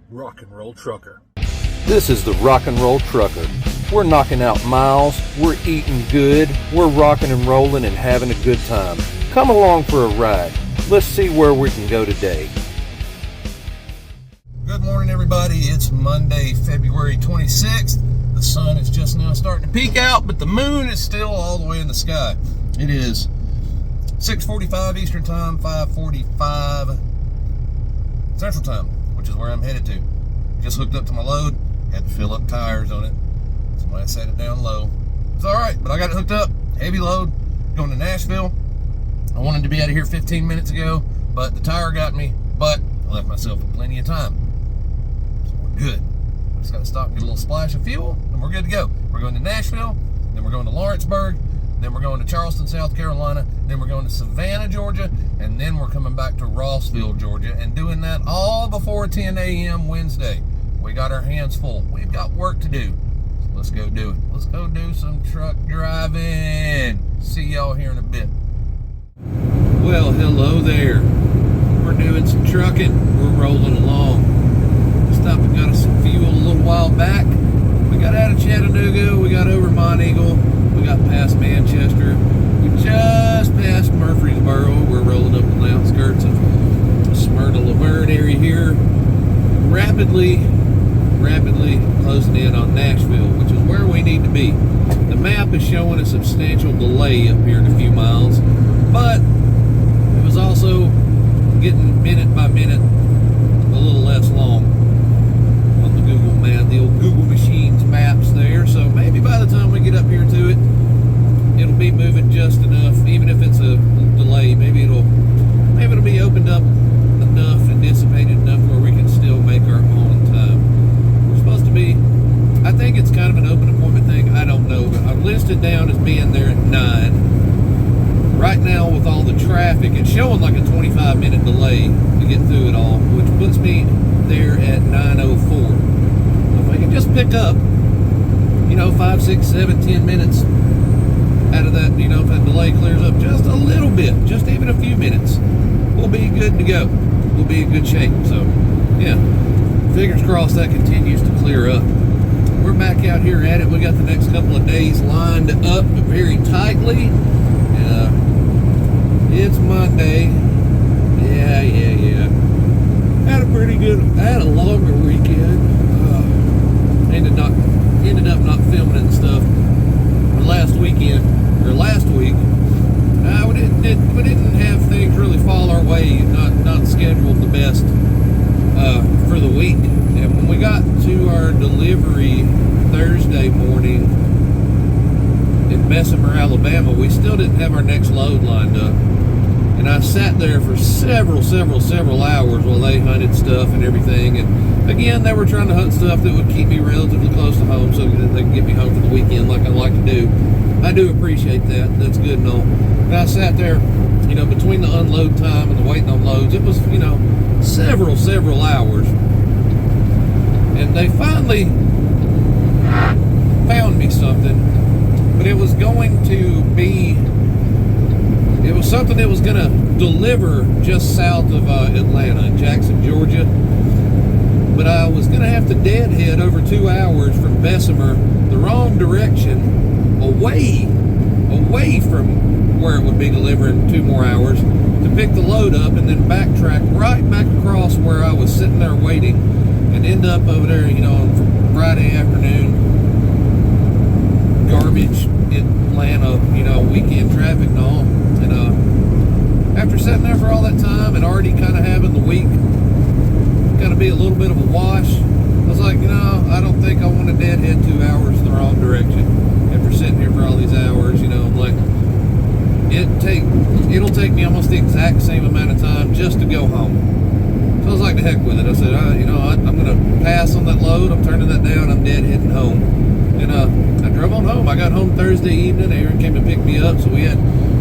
rock and roll trucker. This is the Rock and Roll Trucker. We're knocking out miles, we're eating good, we're rocking and rolling and having a good time. Come along for a ride. Let's see where we can go today. Good morning, everybody. It's Monday, February 26th. The sun is just now starting to peek out, but the moon is still all the way in the sky. It is 6:45 Eastern Time, 5:45 Central Time, which is where I'm headed to. Just hooked up to my load, had to fill up tires on it. Somebody set it down low. It's all right, but I got it hooked up. Heavy load, going to Nashville. I wanted to be out of here 15 minutes ago, but the tire got me, but I left myself with plenty of time. So we're good. Just got to stop and get a little splash of fuel, and we're good to go. We're going to Nashville, then we're going to Lawrenceburg, then we're going to Charleston, South Carolina, then we're going to Savannah, Georgia, and then we're coming back to Rossville, Georgia, and doing that all before 10 a.m. Wednesday. We got our hands full. We've got work to do. So let's go do it. Let's go do some truck driving. See y'all here in a bit. Well, hello there. We're doing some trucking. We're rolling along. Stopped and got us some fuel a little while back. We got out of Chattanooga. We got over Mont Eagle. We got past Manchester. We just passed Murfreesboro. We're rolling up on the outskirts of Smyrna Laverne area here. Rapidly closing in on Nashville, which is where we need to be. The map is showing a substantial delay up here in a few miles, but it was also getting minute by minute a little less long on the Google map, the old Google Machines maps there. So maybe by the time we get up here to it, it'll be moving just enough. Even if it's a delay, maybe it'll be opened up enough and dissipated enough where we can still make our own time. We're supposed to be, I think it's kind of an open appointment thing. I don't know, but I've listed down as being there at 9. Right now, with all the traffic, it's showing like a 25-minute delay to get through it all, which puts me there at 9:04. If I can just pick up, 5, 6, 7, 10 minutes out of that, if that delay clears up just a little bit, just even a few minutes, we'll be good to go. We'll be in good shape. So, yeah, fingers crossed that continues to clear up. We're back out here at it. We got the next couple of days lined up very tightly. It's Monday. Yeah. Had a longer weekend. Ended up not filming and stuff. Last week. We didn't have things really fall our way. Not scheduled the best for the week. And when we got to our delivery Thursday morning in Bessemer, Alabama, we still didn't have our next load lined up. And I sat there for several hours while they hunted stuff and everything. And again, they were trying to hunt stuff that would keep me relatively close to home so that they could get me home for the weekend like I like to do. I do appreciate that. That's good and all. But I sat there, between the unload time and the waiting on loads, it was, several hours. And they finally found me something, but it was something that was going to deliver just south of Atlanta, in Jackson, Georgia. But I was going to have to deadhead over 2 hours from Bessemer, the wrong direction, away from where it would be delivering 2 more hours, to pick the load up and then backtrack right back across where I was sitting there waiting, and end up over there, on Friday afternoon, garbage in Atlanta, weekend traffic and all. And after sitting there for all that time and already kind of having the week kind of be a little bit of a wash, I was like, I don't think I want to deadhead 2 hours in the wrong direction. After sitting here for all these hours, I'm like, it'll take me almost the exact same amount of time just to go home. So I was like, the heck with it. I said, I'm going to pass on that load. I'm turning that down. I'm deadheading home. And I drove on home. I got home Thursday evening. Aaron came to pick me up. So we had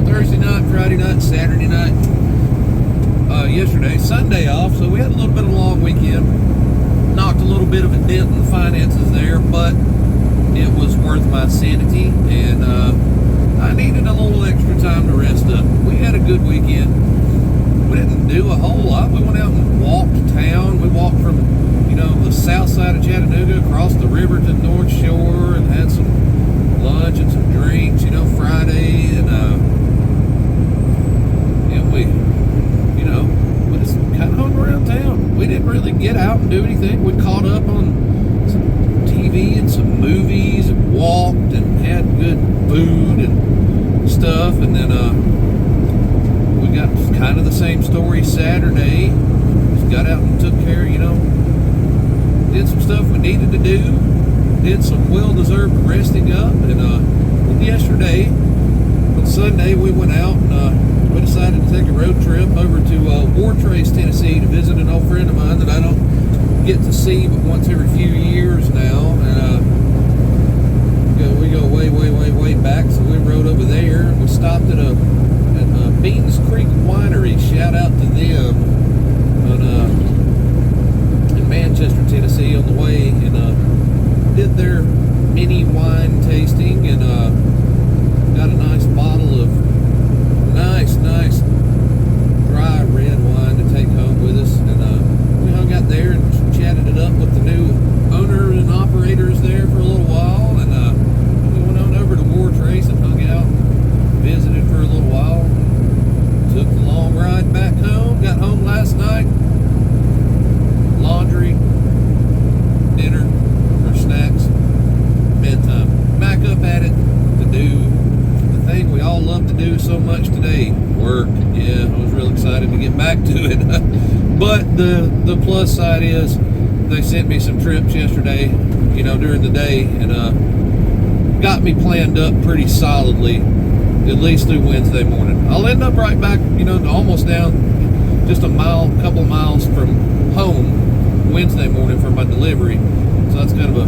Thursday night, Friday night, Saturday night, yesterday, Sunday off. So we had a little bit of a long weekend. Knocked a little bit of a dent in the finances there, but it was worth my sanity. And I needed a little extra time to rest up. We had a good weekend. We didn't do a whole lot. We went out and walked town. We walked from, crossed the river to the North Shore and had some lunch and some drinks, you know, Friday, and we, you know, we just kind of hung around town. We didn't really get out and do anything. We caught up on some TV and some movies and walked and had good food and stuff, and then we got kind of the same story Saturday. Just got out and took care, you know, did some stuff we needed to do, did some well-deserved resting up, and yesterday, on Sunday, we went out and we decided to take a road trip over to Wartrace, Tennessee, to visit an old friend of mine that I don't get to see but once every few years now, and we go way back, so we rode over there, and we stopped at a Beans Creek Winery. Shout out to them in Manchester, Tennessee, on the way, and did their mini wine tasting, and got a nice bottle of nice dry red wine to take home with us, and we hung out there and chatted it up with the new owners and operators there for a little while, and we went on over to Wartrace and hung out, visited for a little while, took the long ride back home, got home last night, laundry, dinner, or snacks, bedtime. Back up at it to do the thing we all love to do so much today, work. Yeah, I was real excited to get back to it. But the plus side is they sent me some trips yesterday, you know, during the day, and got me planned up pretty solidly, at least through Wednesday morning. I'll end up right back, you know, almost down just couple of miles from home Wednesday morning for my delivery. So that's kind of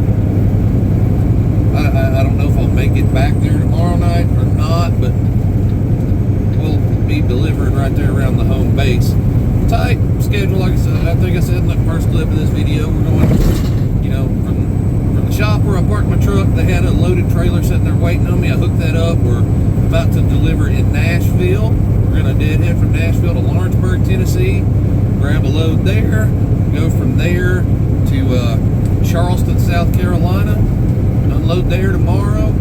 I don't know if I'll make it back there tomorrow night or not, but we'll be delivering right there around the home base. Tight schedule, like I said. I think I said in the first clip of this video, we're going, you know, from the shop where I parked my truck. They had a loaded trailer sitting there waiting on me. I hooked that up. We're about to deliver in Nashville. We're going to deadhead from Nashville to Lawrenceburg, Tennessee, grab a load there, go from there to Charleston, South Carolina, unload there tomorrow,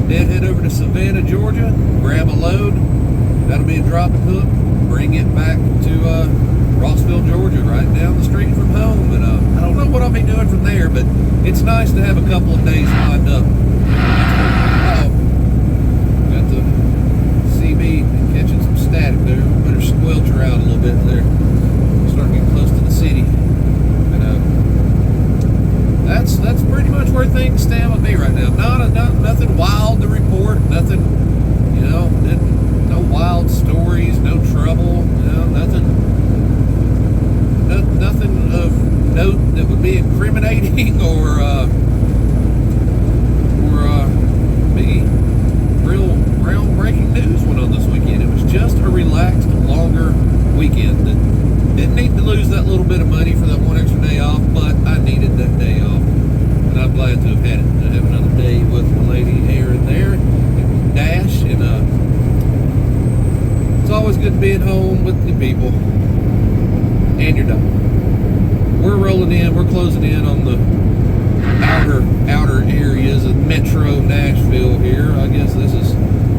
deadhead over to Savannah, Georgia, grab a load. That'll be a drop and hook, bring it back to Rossville, Georgia, right down the street from home. And I don't know what I'll be doing from there, but it's nice to have a couple of days lined up. Got the CB catching some static there. Better squelch her out a little bit there. Start getting close to the city. And that's pretty much where things stand with me right now. Nothing wild to report. Nothing, you know, no wild stories, no trouble, you know, nothing of note that would be incriminating or be real groundbreaking news went on this weekend. It was just a relaxed, longer weekend. Didn't need to lose that little bit of money for that one extra day off, but I needed that day off, and I'm glad to have had it. To have another day with my lady here and there, and Dash, and it's always good being home with the people and your dog. We're rolling in, we're closing in on the outer areas of Metro Nashville here. I guess this is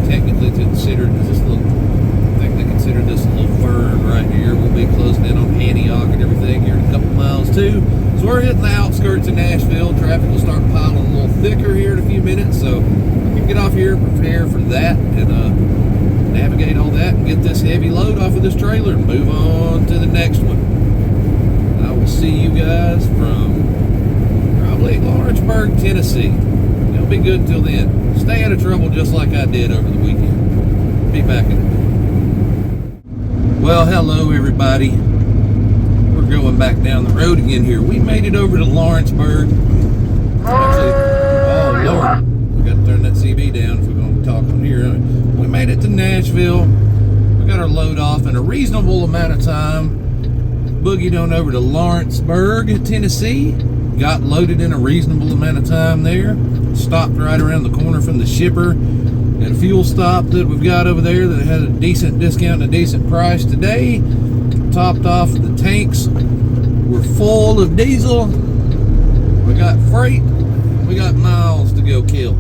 technically considered this little, I think they consider this a little fern right here. We'll be closing in on Antioch and everything here in a couple miles too. So we're hitting the outskirts of Nashville. Traffic will start piling a little thicker here in a few minutes, so we can get off here and prepare for that, and navigate all that and get this heavy load off of this trailer and move on to the next one. I will see you guys from probably Lawrenceburg, Tennessee. It'll be good until then. Stay out of trouble just like I did over the weekend. Be back in a minute. Well, hello everybody. We're going back down the road again here. We made it over to Lawrenceburg. Actually, oh Lord, we got to turn that CB down if we're going to talk on here. We made it to Nashville. We got our load off in a reasonable amount of time. Boogied on over to Lawrenceburg, Tennessee. Got loaded in a reasonable amount of time there. Stopped right around the corner from the shipper at a fuel stop that we've got over there that had a decent discount and a decent price today. Topped off the tanks. We're full of diesel. We got freight, we got miles to go kill.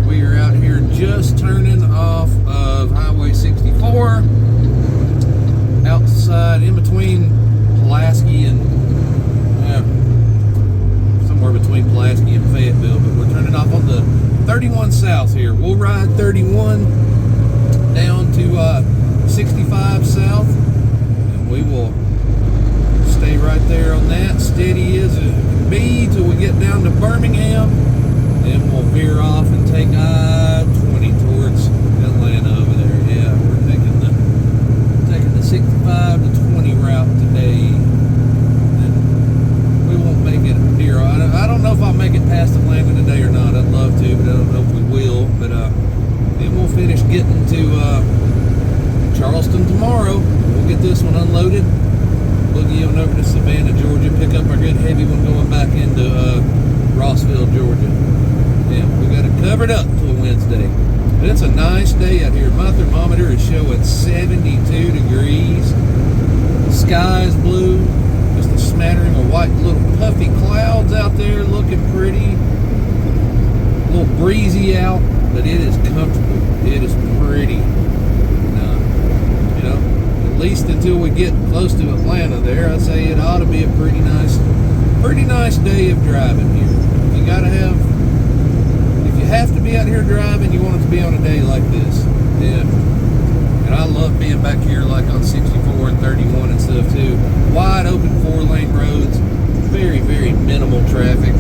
We are out here just turning off of Highway 64, outside in between Pulaski and somewhere between Pulaski and Fayetteville, but we're turning off on the 31 South here. We'll ride 31 down to 65 South, and we will stay right there on that, steady as it can be till we get down to Birmingham. Then we'll veer off and take I-20 towards Atlanta over there. Yeah, we're taking the 65 to 20 route today. And we won't make it here. I don't know if I'll make it past Atlanta today or not. I'd love to, but I don't know if we will. But then we'll finish getting to Charleston tomorrow. We'll get this one unloaded. Boogie on over to Savannah, Georgia. Pick up our good heavy one going back into Rossville, Georgia. Yeah, we got it covered up till Wednesday. But it's a nice day out here. My thermometer is showing 72 degrees. The sky is blue. Just a smattering of white little puffy clouds out there looking pretty. A little breezy out, but it is comfortable. It is pretty. At least until we get close to Atlanta there, I'd say it ought to be a pretty nice day of driving here. If you have to be out here driving, you want it to be on a day like this. Yeah. And I love being back here like on 64 and 31 and stuff too. Wide open 4-lane roads, very, very minimal traffic.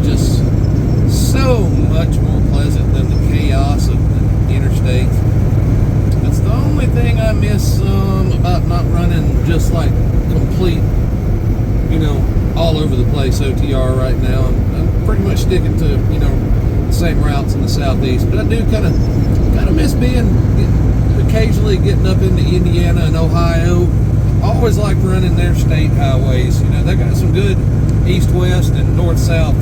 Just so much more pleasant than the chaos of the interstates. That's the only thing I miss about not running just like complete, all over the place OTR right now. I'm pretty much sticking to, the same routes in the southeast. But I do kind of miss occasionally getting up into Indiana and Ohio. I always liked running their state highways. They got some good east-west and north-south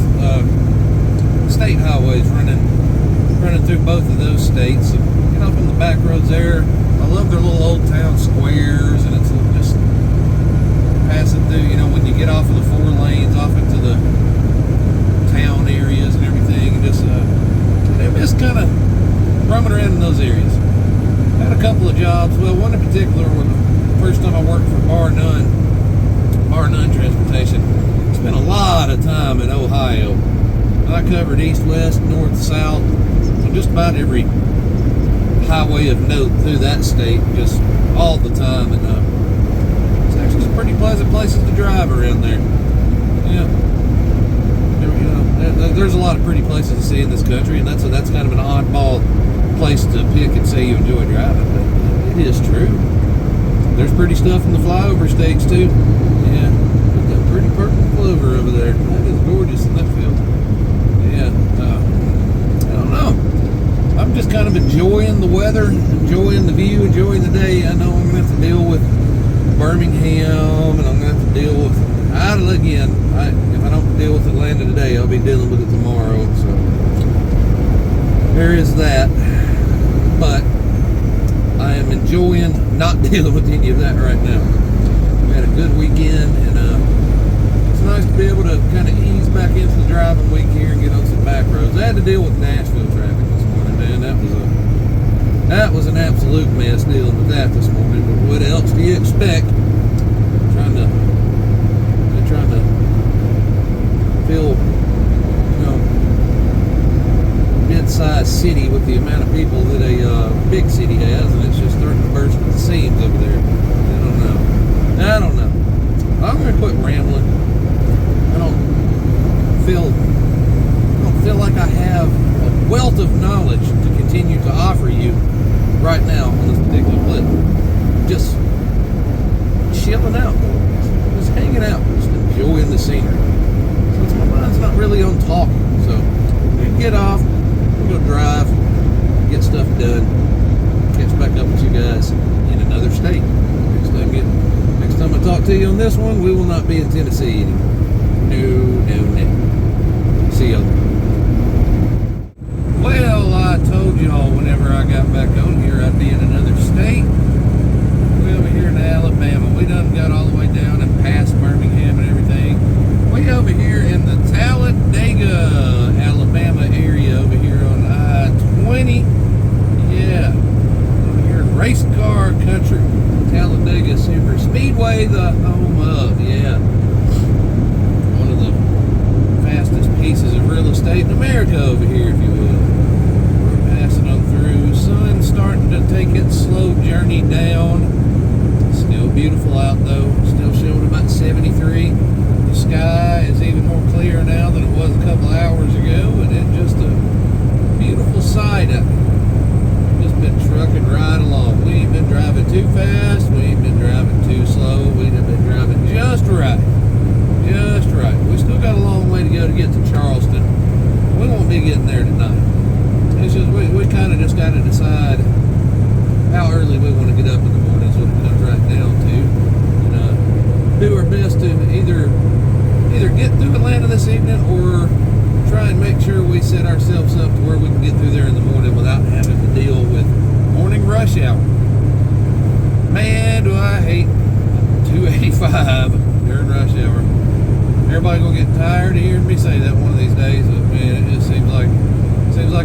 state highways running through both of those states. And get off on the back roads there. I love their little old town squares, and it's just passing through, when you get off of the 4 lanes, off into the town areas and everything, and just kind of roaming around in those areas. Had a couple of jobs. Well, one in particular, when the first time I worked for Bar None Transportation, spent a lot of time in Ohio. I covered east, west, north, south, so just about every highway of note through that state, just all the time. And it's actually some pretty pleasant places to drive around there. Yeah, there's a lot of pretty places to see in this country, and that's kind of an oddball place to pick and say you enjoy driving, but it is true. There's pretty stuff in the flyover states too. Yeah, look at that pretty purple clover over there. That is gorgeous in that field. Yeah, I don't know. I'm just kind of enjoying the weather, enjoying the view, enjoying the day. I know I'm going to have to deal with Birmingham, and I'm going to have to deal with, again, if I don't deal with Atlanta today, I'll be dealing with it tomorrow. So there is that. But I am enjoying not dealing with any of that right now. We had a good weekend, and it's nice to be able to kind of ease back into the driving week here and get on some back roads. I had to deal with Nashville traffic this morning, man. That was an absolute mess dealing with that this morning. But what else do you expect? Trying to fill, mid-sized city with the amount of people that a big city has, and it's just starting to burst at the seams over there. I don't know. I'm gonna quit rambling. I don't feel like I have a wealth of knowledge to continue to offer you right now on this particular clip. Just chilling out, just hanging out, just enjoying the scenery. Since my mind's not really on talking, so I'm gonna get off, I'm gonna drive, get stuff done, catch back up with you guys in another state. Next time I talk to you on this one, we will not be in Tennessee anymore. No. See y'all. Well, I told y'all whenever I got back on here I'd be in another state. We're over here in Alabama. We done got all the way down and past Birmingham and everything. We over here was a couple hours ago, and it's just a beautiful sight up here. Just been trucking right along. We ain't been driving too fast. We ain't been driving too slow. We've been driving just right. Just right. We still got a long way to go to get to Charleston. We won't be getting there tonight. It's just we kind of just got to decide how early we want to get up in the morning. Is what it comes right down to. And do our best to either get through Atlanta this evening or try and make sure we set ourselves up to where we can get through there in the morning without having to deal with morning rush hour. Man, do I hate 285 during rush hour. Everybody gonna get tired of hearing me say that one of these days, but man, it just seems like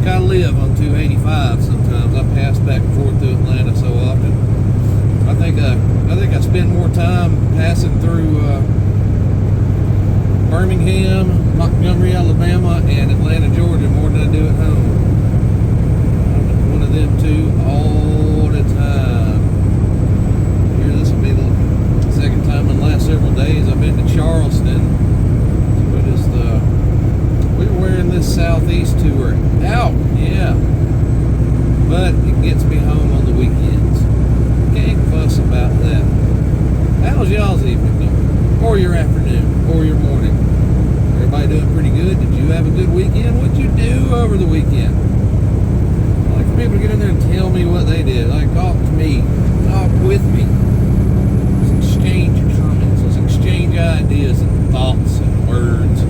I live on 285 sometimes. I pass back and forth to Atlanta so often. I think I spend more time passing through Birmingham, Montgomery, Alabama, and Atlanta, Georgia more than I do at home. I'm one of them two all the time. Here, this will be the second time in the last several days I've been to Charleston. We're wearing this Southeast tour out, yeah. But it gets me home on the weekends. Can't fuss about that. How's y'all's evening going? Or your afternoon? Or your morning? Everybody doing pretty good? Did you have a good weekend? What'd you do over the weekend? I like for people to get in there and tell me what they did. Like, talk to me. Talk with me. Let's exchange comments. Let's exchange ideas and thoughts and words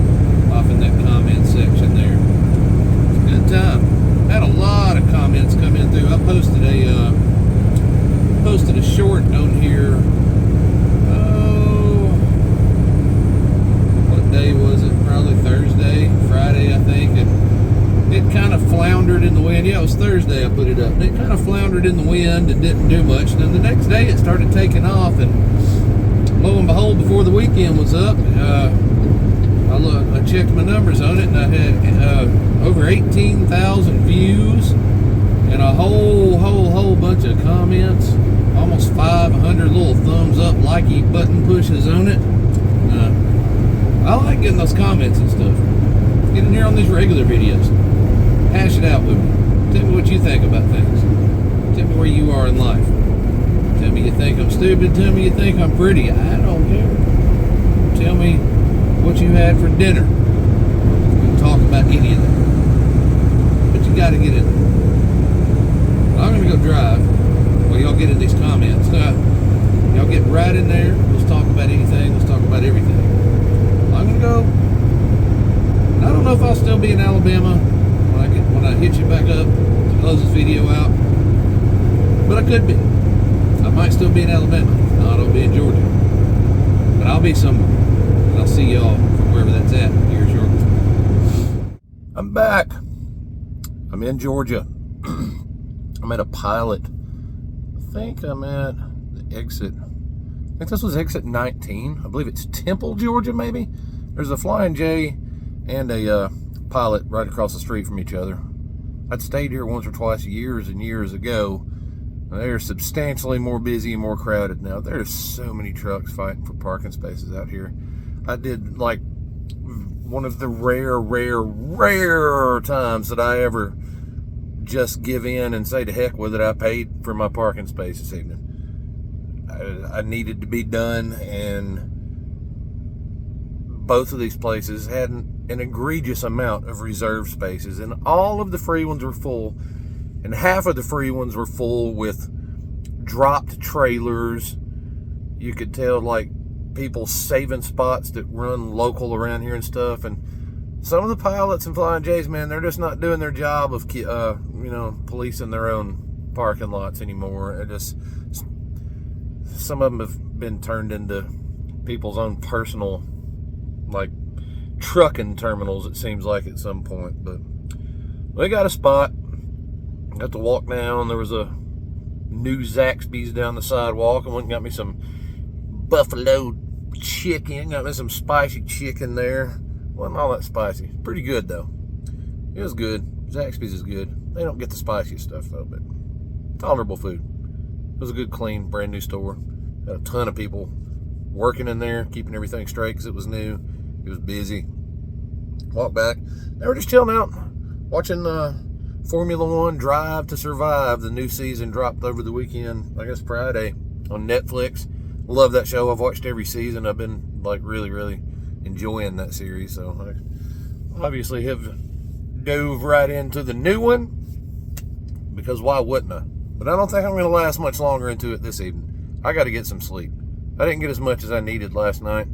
off in that comment section there. It's a good time. Had a lot of comments come in through. I posted a short on here. Oh, what day was it? Probably Thursday, Friday, I think. And it kind of floundered in the wind. Yeah, it was Thursday I put it up. And it kind of floundered in the wind and didn't do much. And then the next day it started taking off. And lo and behold, before the weekend was up, I checked my numbers on it, and I had over 18,000 views and a whole bunch of comments, almost 500 little thumbs up, likey button pushes on it. I like getting those comments and stuff. Get in here on these regular videos. Hash it out with me. Tell me what you think about things. Tell me where you are in life. Tell me you think I'm stupid. Tell me you think I'm pretty. I don't care. Tell me what you had for dinner. We can talk about any of that. But you got to get in there. I'm going to go drive while y'all get in these comments. Y'all get right in there. Let's talk about anything. Let's talk about everything. I'm going to go. I don't know if I'll still be in Alabama when I hit you back up to close this video out. But I could be. I might still be in Alabama. Not I'll be in Georgia. But I'll be somewhere. I'll see y'all from wherever that's at here shortly. I'm back. I'm in Georgia. I'm at a pilot. I think I'm at the exit. I think this was exit 19. I believe it's Temple, Georgia, maybe. There's a Flying J and a pilot right across the street from each other. I'd stayed here once or twice years and years ago. They're substantially more busy and more crowded now. There's so many trucks fighting for parking spaces out here. I did like one of the rare times that I ever just give in and say to heck with it. I paid for my parking space this evening. I needed to be done, and both of these places had an egregious amount of reserved spaces, and all of the free ones were full, and half of the free ones were full with dropped trailers. You could tell like people saving spots that run local around here and stuff. And some of the pilots and Flying J's, man, they're just not doing their job of policing their own parking lots anymore. Some of them have been turned into people's own personal like trucking terminals, it seems like, at some point. But we got a spot. Got to walk down. There was a new Zaxby's down the sidewalk. I went and got me some buffalo chicken. Got me some spicy chicken there. Wasn't all that spicy. Pretty good though. It was good. Zaxby's is good. They don't get the spiciest stuff though, but tolerable food. It was a good, clean, brand new store. Had a ton of people working in there, keeping everything straight because it was new. It was busy. Walk back. They were just chilling out, watching Formula One Drive to Survive. The new season dropped over the weekend, I guess Friday, on Netflix. Love that show. I've watched every season. I've been like really, really enjoying that series. So I obviously have dove right into the new one, because why wouldn't I? But I don't think I'm going to last much longer into it this evening. I got to get some sleep. I didn't get as much as I needed last night.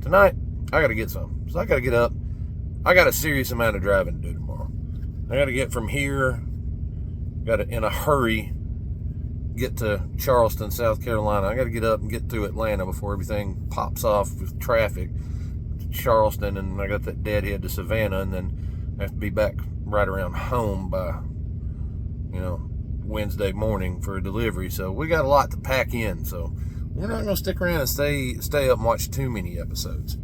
Tonight, I got to get some. So I got to get up. I got a serious amount of driving to do tomorrow. I got to get from here, got to, in a hurry, get to Charleston, South Carolina. I got to get up and get through Atlanta before everything pops off with traffic to Charleston, and I got that deadhead to Savannah, and then I have to be back right around home by, Wednesday morning for a delivery. So we got a lot to pack in. So we're not going to stick around and stay up and watch too many episodes.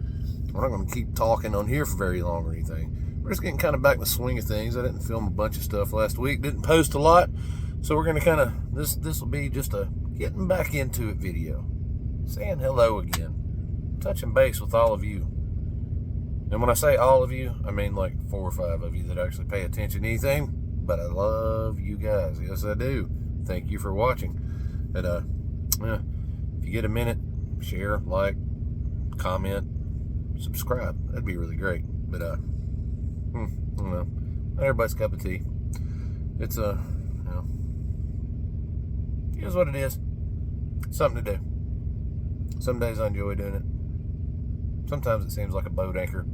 We're not going to keep talking on here for very long or anything. We're just getting kind of back in the swing of things. I didn't film a bunch of stuff last week. Didn't post a lot. So we're going to kind of, this will be just a getting back into it video. Saying hello again. Touching base with all of you. And when I say all of you, I mean like 4 or 5 of you that actually pay attention to anything. But I love you guys. Yes, I do. Thank you for watching. But if you get a minute, share, like, comment, subscribe. That'd be really great. But I don't know. Not everybody's cup of tea. It's here's what it is. Something to do. Some days I enjoy doing it. Sometimes it seems like a boat anchor.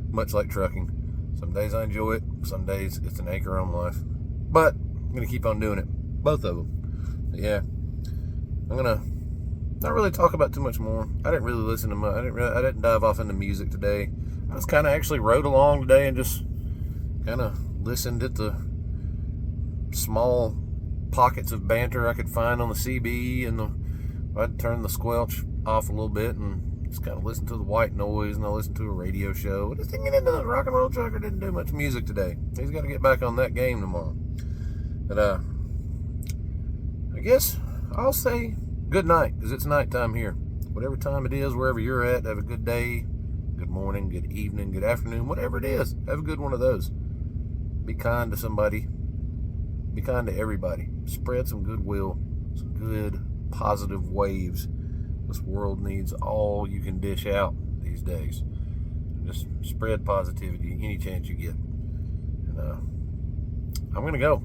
Much like trucking. Some days I enjoy it. Some days it's an anchor on life. But I'm going to keep on doing it. Both of them. But yeah. I'm going to not really talk about too much more. I didn't really listen to much. I didn't dive off into music today. I just kind of actually rode along today and just kind of listened at the small pockets of banter I could find on the CB, and I'd turn the squelch off a little bit and just kind of listen to the white noise, and I listened to a radio show. Just didn't get into the rock and roll trucker. Didn't do much music today. He's got to get back on that game tomorrow. But I guess I'll say good night, because it's nighttime here. Whatever time it is, wherever you're at, have a good day, good morning, good evening, good afternoon, whatever it is. Have a good one of those. Be kind to somebody. Be kind to everybody. Spread some goodwill, some good positive waves. This world needs all you can dish out these days. Just spread positivity any chance you get. And I'm going to go.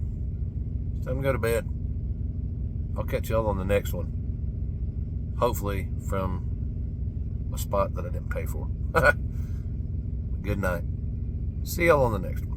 It's time to go to bed. I'll catch y'all on the next one. Hopefully from a spot that I didn't pay for. Good night. See y'all on the next one.